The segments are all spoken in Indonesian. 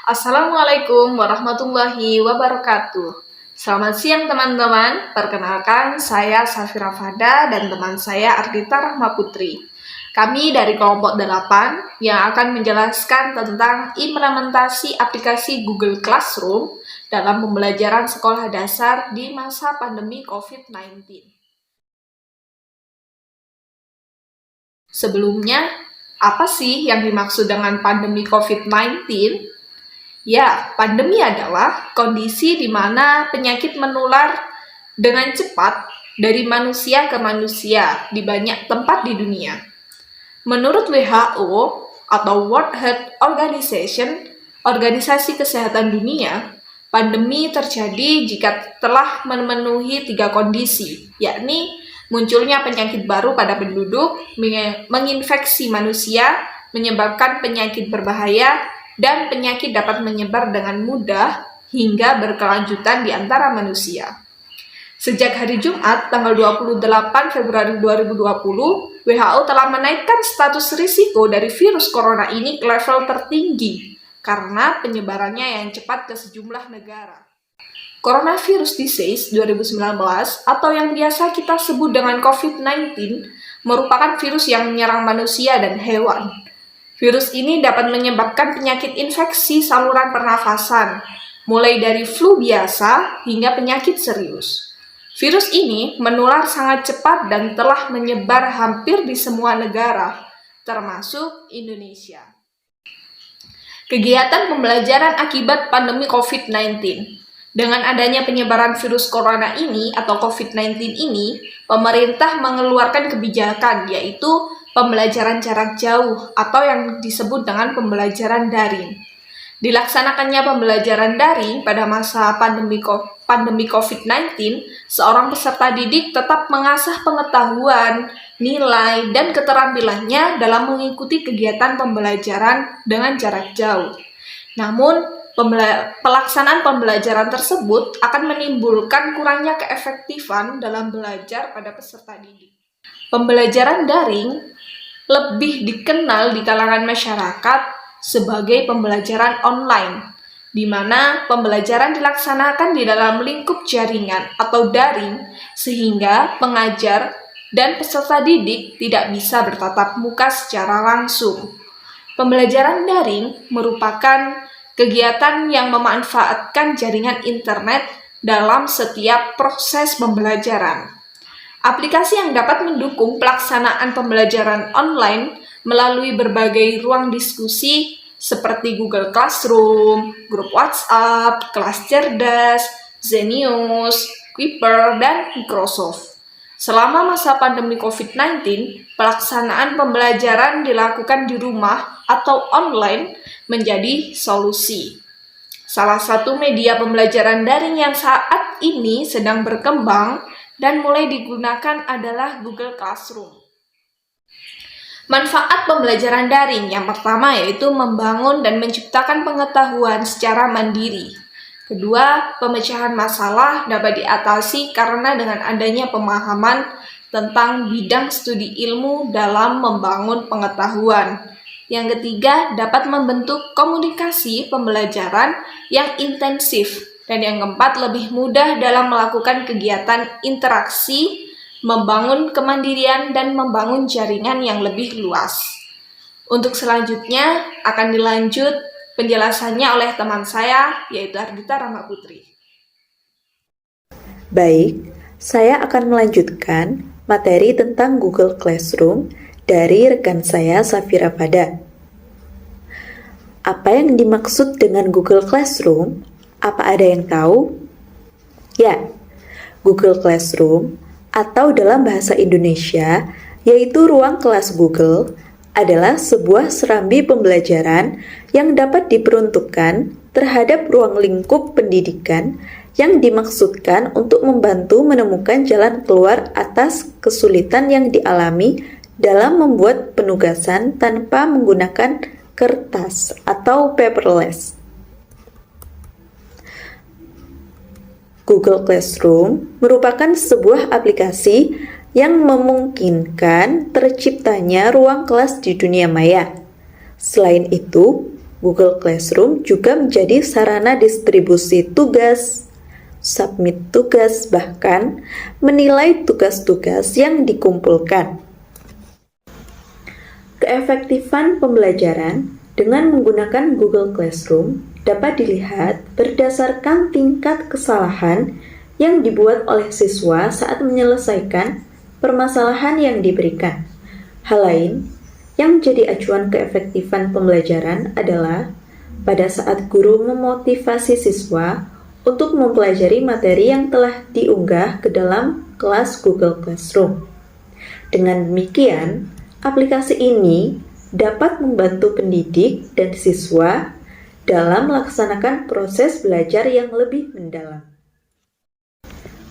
Assalamualaikum warahmatullahi wabarakatuh. Selamat siang teman-teman, perkenalkan saya Safira Fada dan teman saya Ardita Rahma Putri. Kami dari kelompok 8 yang akan menjelaskan tentang implementasi aplikasi Google Classroom dalam pembelajaran sekolah dasar di masa pandemi COVID-19. Sebelumnya, apa sih yang dimaksud dengan pandemi COVID-19? Ya, pandemi adalah kondisi di mana penyakit menular dengan cepat dari manusia ke manusia di banyak tempat di dunia. Menurut WHO atau World Health Organization, Organisasi Kesehatan Dunia, pandemi terjadi jika telah memenuhi 3 kondisi, yakni munculnya penyakit baru pada penduduk, menginfeksi manusia, menyebabkan penyakit berbahaya, dan penyakit dapat menyebar dengan mudah hingga berkelanjutan di antara manusia. Sejak hari Jumat, tanggal 28 Februari 2020, WHO telah menaikkan status risiko dari virus corona ini ke level tertinggi karena penyebarannya yang cepat ke sejumlah negara. Coronavirus Disease 2019 atau yang biasa kita sebut dengan COVID-19 merupakan virus yang menyerang manusia dan hewan. Virus ini dapat menyebabkan penyakit infeksi saluran pernafasan, mulai dari flu biasa hingga penyakit serius. Virus ini menular sangat cepat dan telah menyebar hampir di semua negara, termasuk Indonesia. Kegiatan pembelajaran akibat pandemi COVID-19. Dengan adanya penyebaran virus corona ini atau COVID-19 ini, pemerintah mengeluarkan kebijakan yaitu pembelajaran jarak jauh atau yang disebut dengan pembelajaran daring. Dilaksanakannya pembelajaran daring pada masa pandemi COVID-19, seorang peserta didik tetap mengasah pengetahuan, nilai, dan keterampilannya dalam mengikuti kegiatan pembelajaran dengan jarak jauh. Namun, pelaksanaan pembelajaran tersebut akan menimbulkan kurangnya keefektifan dalam belajar pada peserta didik. Pembelajaran daring lebih dikenal di kalangan masyarakat sebagai pembelajaran online, di mana pembelajaran dilaksanakan di dalam lingkup jaringan atau daring, sehingga pengajar dan peserta didik tidak bisa bertatap muka secara langsung. Pembelajaran daring merupakan kegiatan yang memanfaatkan jaringan internet dalam setiap proses pembelajaran. Aplikasi yang dapat mendukung pelaksanaan pembelajaran online melalui berbagai ruang diskusi seperti Google Classroom, grup WhatsApp, kelas cerdas, Zenius, Kuiper, dan Microsoft. Selama masa pandemi COVID-19, pelaksanaan pembelajaran dilakukan di rumah atau online menjadi solusi. Salah satu media pembelajaran daring yang saat ini sedang berkembang dan mulai digunakan adalah Google Classroom. Manfaat pembelajaran daring yang pertama yaitu membangun dan menciptakan pengetahuan secara mandiri. Kedua, pemecahan masalah dapat diatasi karena dengan adanya pemahaman tentang bidang studi ilmu dalam membangun pengetahuan. Yang ketiga, dapat membentuk komunikasi pembelajaran yang intensif. Dan yang keempat, lebih mudah dalam melakukan kegiatan interaksi, membangun kemandirian, dan membangun jaringan yang lebih luas. Untuk selanjutnya, akan dilanjut penjelasannya oleh teman saya, yaitu Ardita Rahma Putri. Baik, saya akan melanjutkan materi tentang Google Classroom dari rekan saya, Safira Fada. Apa yang dimaksud dengan Google Classroom? Apa ada yang tahu? Ya, Google Classroom atau dalam bahasa Indonesia yaitu ruang kelas Google adalah sebuah serambi pembelajaran yang dapat diperuntukkan terhadap ruang lingkup pendidikan yang dimaksudkan untuk membantu menemukan jalan keluar atas kesulitan yang dialami dalam membuat penugasan tanpa menggunakan kertas atau paperless. Google Classroom merupakan sebuah aplikasi yang memungkinkan terciptanya ruang kelas di dunia maya. Selain itu, Google Classroom juga menjadi sarana distribusi tugas, submit tugas, bahkan menilai tugas-tugas yang dikumpulkan. Keefektifan pembelajaran dengan menggunakan Google Classroom dapat dilihat berdasarkan tingkat kesalahan yang dibuat oleh siswa saat menyelesaikan permasalahan yang diberikan. Hal lain yang menjadi acuan keefektifan pembelajaran adalah pada saat guru memotivasi siswa untuk mempelajari materi yang telah diunggah ke dalam kelas Google Classroom. Dengan demikian, aplikasi ini dapat membantu pendidik dan siswa dalam melaksanakan proses belajar yang lebih mendalam.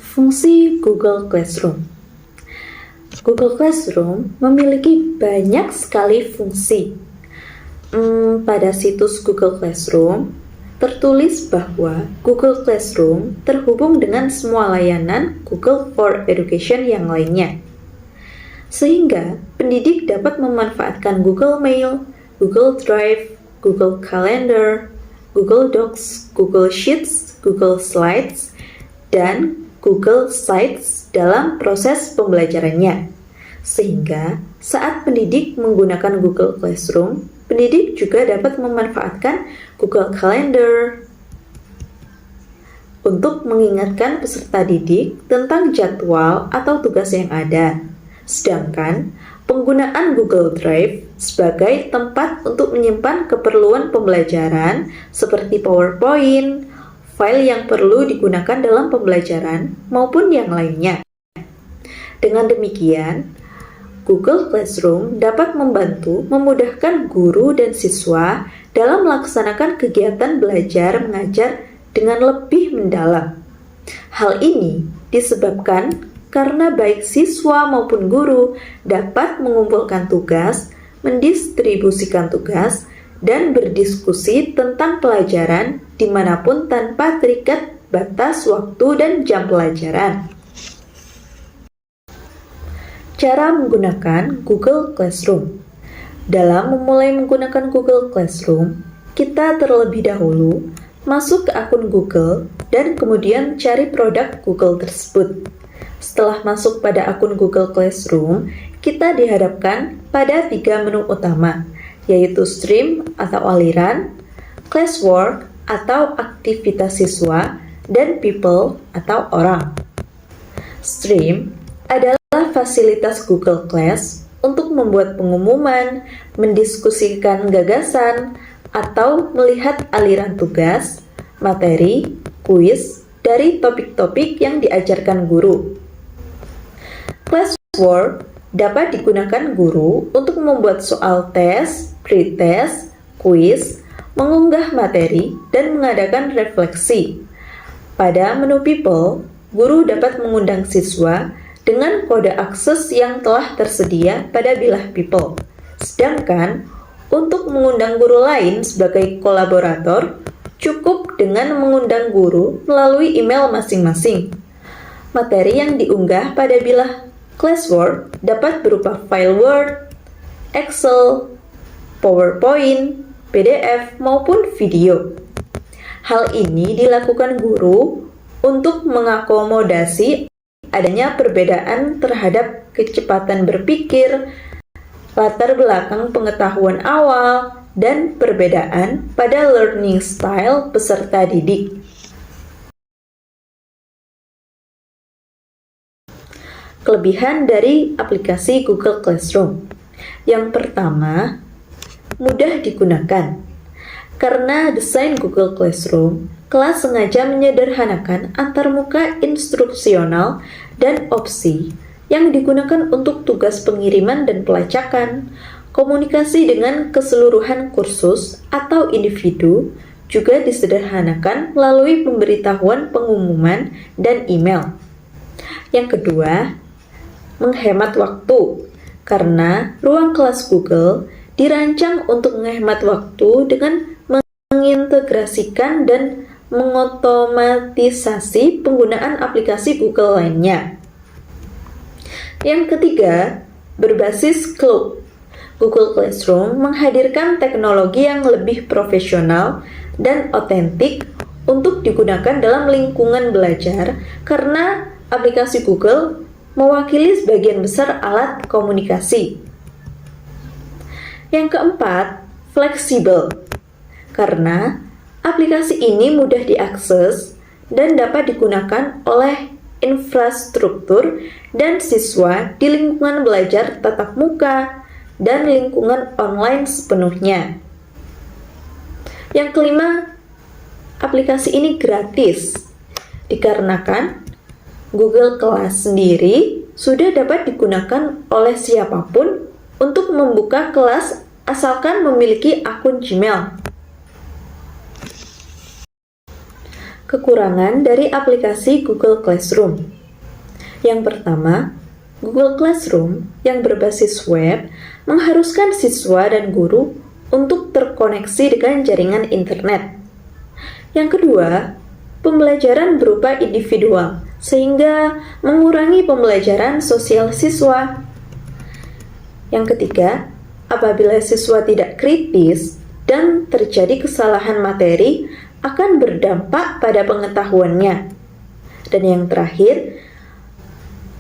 Fungsi Google Classroom. Google Classroom memiliki banyak sekali fungsi. Pada situs Google Classroom, tertulis bahwa Google Classroom terhubung dengan semua layanan Google for Education yang lainnya. Sehingga pendidik dapat memanfaatkan Google Mail, Google Drive, Google Calendar, Google Docs, Google Sheets, Google Slides, dan Google Sites dalam proses pembelajarannya. Sehingga saat pendidik menggunakan Google Classroom, pendidik juga dapat memanfaatkan Google Calendar untuk mengingatkan peserta didik tentang jadwal atau tugas yang ada. Sedangkan penggunaan Google Drive sebagai tempat untuk menyimpan keperluan pembelajaran seperti PowerPoint, file yang perlu digunakan dalam pembelajaran, maupun yang lainnya. Dengan demikian, Google Classroom dapat membantu memudahkan guru dan siswa dalam melaksanakan kegiatan belajar mengajar dengan lebih mendalam. Hal ini disebabkan karena baik siswa maupun guru dapat mengumpulkan tugas, mendistribusikan tugas, dan berdiskusi tentang pelajaran dimanapun tanpa terikat batas waktu dan jam pelajaran. Cara menggunakan Google Classroom. Dalam memulai menggunakan Google Classroom, kita terlebih dahulu masuk ke akun Google dan kemudian cari produk Google tersebut. Setelah masuk pada akun Google Classroom, kita dihadapkan pada 3 menu utama, yaitu Stream atau aliran, Classwork atau aktivitas siswa, dan People atau orang. Stream adalah fasilitas Google Class untuk membuat pengumuman, mendiskusikan gagasan, atau melihat aliran tugas, materi, kuis dari topik-topik yang diajarkan guru. Classwork dapat digunakan guru untuk membuat soal tes, pretest, kuis, mengunggah materi, dan mengadakan refleksi. Pada menu People, guru dapat mengundang siswa dengan kode akses yang telah tersedia pada bilah People. Sedangkan, untuk mengundang guru lain sebagai kolaborator, cukup dengan mengundang guru melalui email masing-masing. Materi yang diunggah pada bilah Classwork dapat berupa file Word, Excel, PowerPoint, PDF, maupun video. Hal ini dilakukan guru untuk mengakomodasi adanya perbedaan terhadap kecepatan berpikir, latar belakang pengetahuan awal, dan perbedaan pada learning style peserta didik. Kelebihan dari aplikasi Google Classroom. Yang pertama, mudah digunakan. Karena desain Google Classroom, kelas sengaja menyederhanakan antarmuka instruksional dan opsi yang digunakan untuk tugas pengiriman dan pelacakan, komunikasi dengan keseluruhan kursus atau individu, juga disederhanakan melalui pemberitahuan pengumuman dan email. Yang kedua, menghemat waktu, karena ruang kelas Google dirancang untuk menghemat waktu dengan mengintegrasikan dan mengotomatisasi penggunaan aplikasi Google lainnya. Yang ketiga, berbasis cloud. Google Classroom menghadirkan teknologi yang lebih profesional dan otentik untuk digunakan dalam lingkungan belajar karena aplikasi Google mewakili sebagian besar alat komunikasi. Yang keempat, fleksibel. Karena aplikasi ini mudah diakses dan dapat digunakan oleh infrastruktur dan siswa di lingkungan belajar tatap muka dan lingkungan online sepenuhnya. Yang kelima, aplikasi ini gratis dikarenakan Google Class sendiri sudah dapat digunakan oleh siapapun untuk membuka kelas asalkan memiliki akun Gmail. Kekurangan dari aplikasi Google Classroom. Yang pertama, Google Classroom yang berbasis web mengharuskan siswa dan guru untuk terkoneksi dengan jaringan internet. Yang kedua, pembelajaran berupa individual, sehingga mengurangi pembelajaran sosial siswa. Yang ketiga, apabila siswa tidak kritis dan terjadi kesalahan materi, akan berdampak pada pengetahuannya. Dan yang terakhir,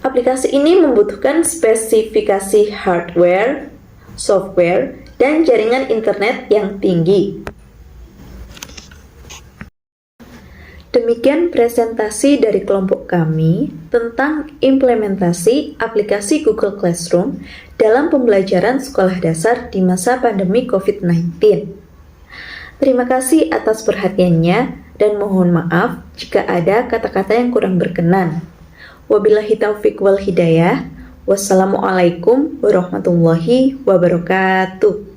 aplikasi ini membutuhkan spesifikasi hardware, software, dan jaringan internet yang tinggi. Demikian presentasi dari kelompok kami tentang implementasi aplikasi Google Classroom dalam pembelajaran sekolah dasar di masa pandemi COVID-19. Terima kasih atas perhatiannya dan mohon maaf jika ada kata-kata yang kurang berkenan. Wabillahi taufiq wal hidayah. Wassalamualaikum warahmatullahi wabarakatuh.